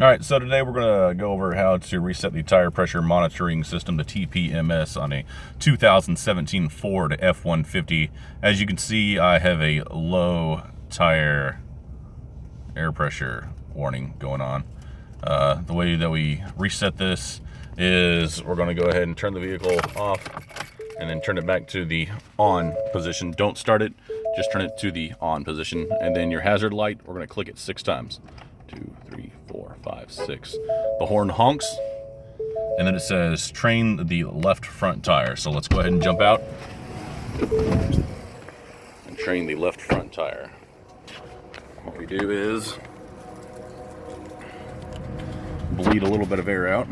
All right, so today we're going to go over how to reset the tire pressure monitoring system, the TPMS, on a 2017 Ford F150. As you can see, I have a low tire air pressure warning going on. The way that we reset this is we're going to go ahead and turn the vehicle off and then turn it back to the on position. Don't start it, just turn it to the on position. And then your hazard light, we're going to click it 6 times. 2, 3, 4, 5, 6. The horn honks, and then it says train the left front tire. So let's go ahead and jump out and train the left front tire. What we do is bleed a little bit of air out.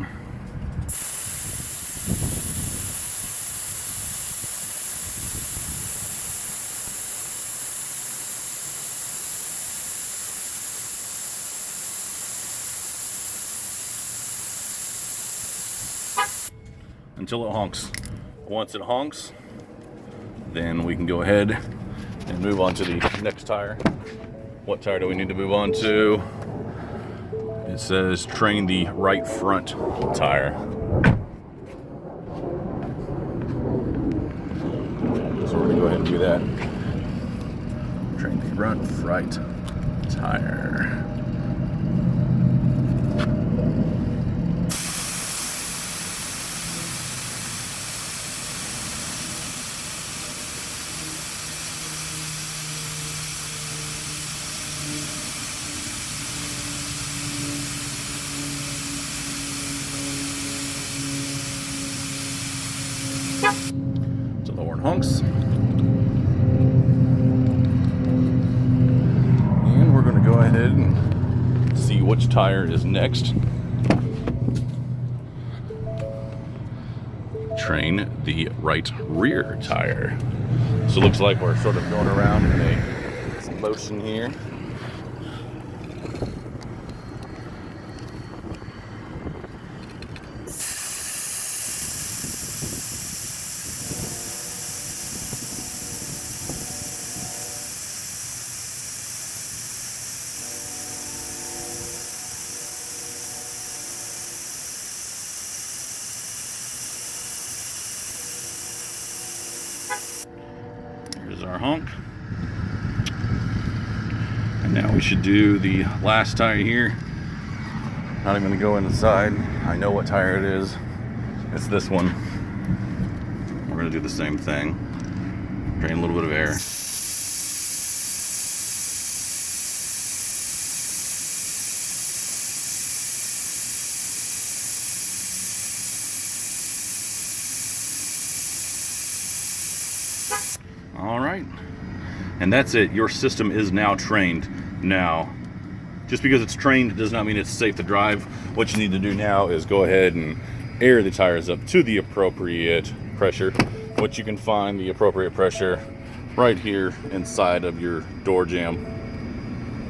Until it honks. Once it honks, then we can go ahead and move on to the next tire. What tire do we need to move on to? It says train the right front tire. So we're going to go ahead and do that. Train the right tire. So the horn honks. And we're going to go ahead and see which tire is next. Train the right rear tire. So it looks like we're sort of going around in a motion here. Here's our honk. And now we should do the last tire here. Not even going to go inside. I know what tire it is. It's this one. We're going to do the same thing. Drain a little bit of air. All right, and that's it. Your system is now trained. Now, just because it's trained does not mean it's safe to drive. What you need to do now is go ahead and air the tires up to the appropriate pressure, which you can find the appropriate pressure right here inside of your door jamb.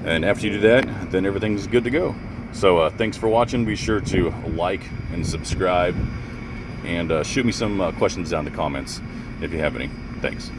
And after you do that, then everything's good to go. So thanks for watching. Be sure to like and subscribe, and shoot me some questions down in the comments if you have any. Thanks.